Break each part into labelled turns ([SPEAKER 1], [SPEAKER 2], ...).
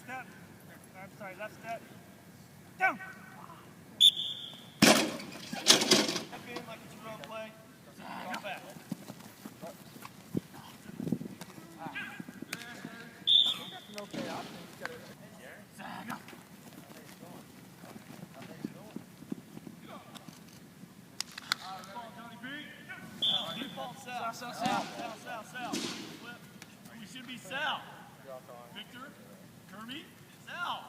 [SPEAKER 1] step. I'm sorry, left step. Down. Step in like it's your own play. Go back. South. Flip. You should be south. Victor, Kirby, south.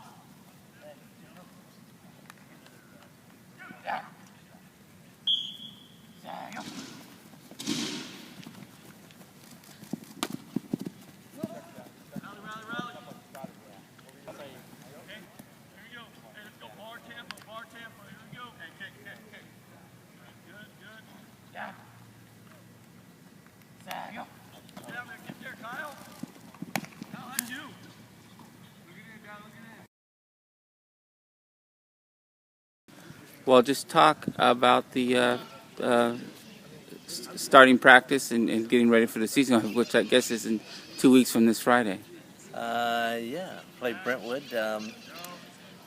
[SPEAKER 1] Rally. Okay, here we go. Hey, let's go bar tempo. Here we go. Hey, kick. Good. Yeah. Get there, Kyle. Kyle, that's you. Look at it, Kyle. Look at it.
[SPEAKER 2] Well, just talk about the starting practice and getting ready for the season, which I guess is in 2 weeks from this Friday.
[SPEAKER 3] Yeah, played Brentwood.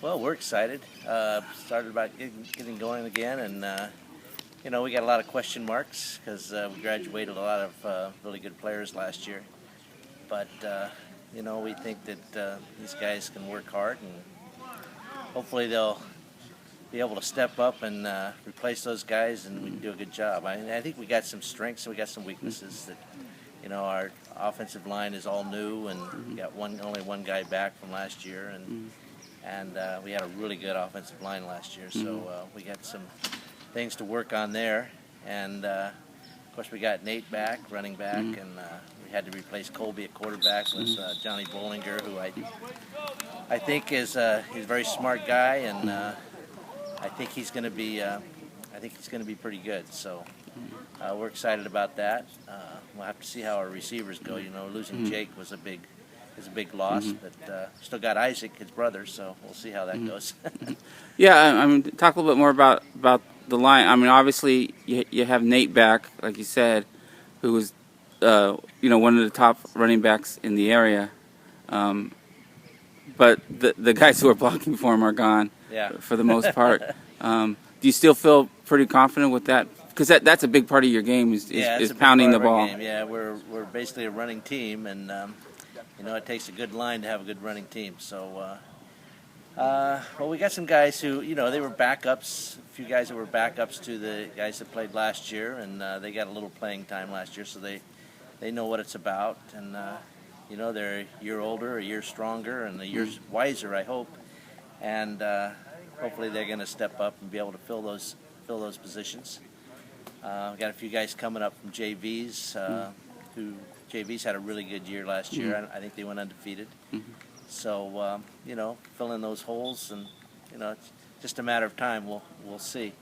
[SPEAKER 3] Well, we're excited. Started about getting going again, and we got a lot of question marks because we graduated a lot of really good players last year. But we think that these guys can work hard, and hopefully they'll be able to step up and replace those guys, and we can do a good job. I think we got some strengths and we got some weaknesses. That our offensive line is all new, and we got only one guy back from last year, and we had a really good offensive line last year. So we got some things to work on there, and of course we got Nate back, running back, and we had to replace Colby at quarterback with Johnny Bollinger, who I think is he's a very smart guy, and I think he's going to be pretty good. So we're excited about that. We'll have to see how our receivers go. Losing Jake was a big loss, but still got Isaac, his brother. So we'll see how that goes.
[SPEAKER 2] Yeah, I mean, talk a little bit more about the line. I mean, obviously you have Nate back, like you said, who was one of the top running backs in the area. But the guys who are blocking for him are gone.
[SPEAKER 3] Yeah.
[SPEAKER 2] For the most part. Do you still feel pretty confident with that? Because that's a big part of your game is pounding the ball.
[SPEAKER 3] Yeah, we're basically a running team, and it takes a good line to have a good running team. So, we got some guys who they were backups. A few guys that were backups to the guys that played last year, and they got a little playing time last year, so they know what it's about, and they're a year older, a year stronger, and a year wiser, I hope, and hopefully they're going to step up and be able to fill those positions. We've got a few guys coming up from JVs, who JVs had a really good year last year. I think they went undefeated. So, fill in those holes, and it's just a matter of time. We'll see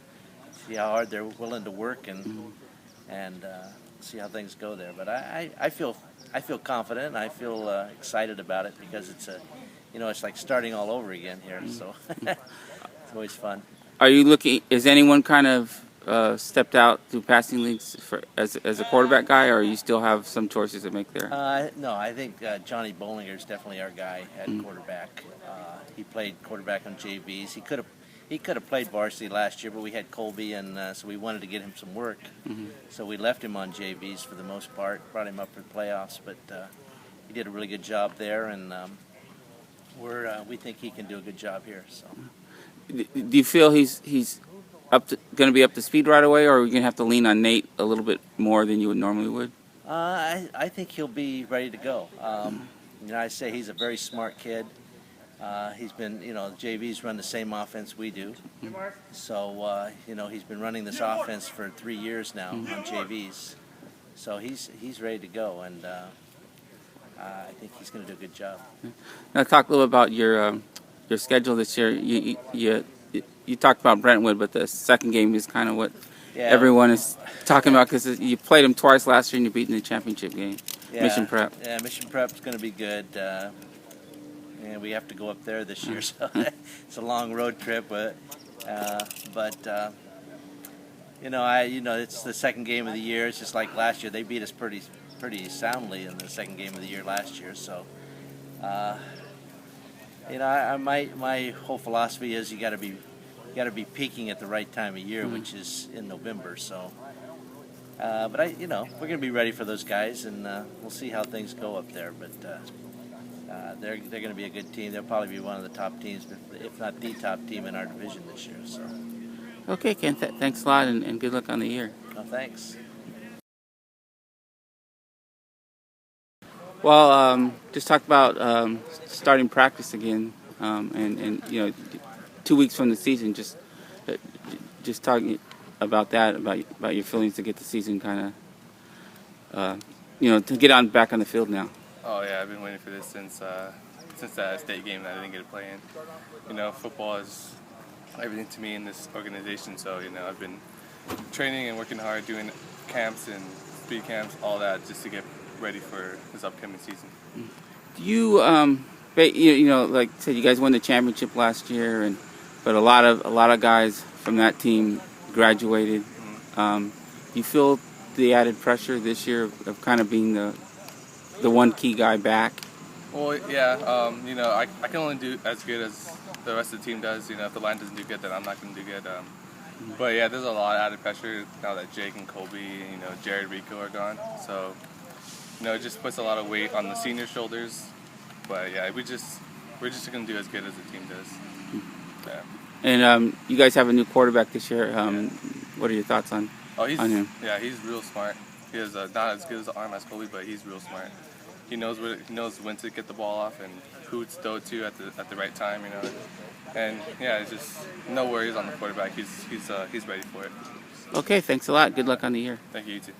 [SPEAKER 3] how hard they're willing to work, and see how things go there. But I feel confident, and I feel excited about it because it's it's like starting all over again here. So it's always fun.
[SPEAKER 2] Are you looking? Is anyone kind of stepped out through passing leagues as a quarterback guy, or you still have some choices to make there?
[SPEAKER 3] No, I think Johnny Bollinger is definitely our guy at quarterback. He played quarterback on JVs. He could have played varsity last year, but we had Colby, and so we wanted to get him some work. So we left him on JVs for the most part. Brought him up for the playoffs, but he did a really good job there, and we think he can do a good job here. So.
[SPEAKER 2] Do you feel he's going to be up to speed right away, or are we going to have to lean on Nate a little bit more than you would normally would?
[SPEAKER 3] I think he'll be ready to go. I say he's a very smart kid. He's been, JV's run the same offense we do. So, he's been running this offense for 3 years now on JVs. So he's ready to go, and I think he's going to do a good job.
[SPEAKER 2] Now, talk a little about your schedule this year. You talked about Brentwood, but the second game is kind of what everyone is talking about because you played them twice last year and you beat in the championship game.
[SPEAKER 3] Yeah.
[SPEAKER 2] Mission Prep.
[SPEAKER 3] Yeah, Mission Prep's going to be good. And we have to go up there this year, so it's a long road trip. But it's the second game of the year. It's just like last year. They beat us pretty soundly in the second game of the year last year. So You know, my whole philosophy is you got to be peaking at the right time of year, which is in November. So, but we're going to be ready for those guys, and we'll see how things go up there. But they're going to be a good team. They'll probably be one of the top teams, if not the top team in our division this year. So,
[SPEAKER 2] Okay, Ken, thanks a lot, and good luck on the year.
[SPEAKER 3] no, thanks.
[SPEAKER 2] Well, just talk about starting practice again, and 2 weeks from the season. Just talking about that, about your feelings to get the season kind of, to get on back on the field now.
[SPEAKER 4] Oh yeah, I've been waiting for this since that state game that I didn't get to play in. You know, football is everything to me in this organization. So I've been training and working hard, doing camps and speed camps, all that, just to get ready for this upcoming season.
[SPEAKER 2] Do you, like I said, you guys won the championship last year, but a lot of guys from that team graduated. Do you feel the added pressure this year of kind of being the one key guy back?
[SPEAKER 4] Well, yeah, I can only do as good as the rest of the team does. If the line doesn't do good, then I'm not going to do good. But yeah, there's a lot of added pressure now that Jake and Colby, Jared, Rico are gone. So, it just puts a lot of weight on the senior shoulders. But yeah, we're just going to do as good as the team does. Yeah.
[SPEAKER 2] And you guys have a new quarterback this year. What are your thoughts on him?
[SPEAKER 4] Yeah, he's real smart. He has not as good as an arm as Colby, but he's real smart. He knows when to get the ball off and who to throw to at the right time. And yeah, it's just no worries on the quarterback. He's ready for it.
[SPEAKER 2] Okay, thanks a lot. Good luck on the year.
[SPEAKER 4] Thank you, you too.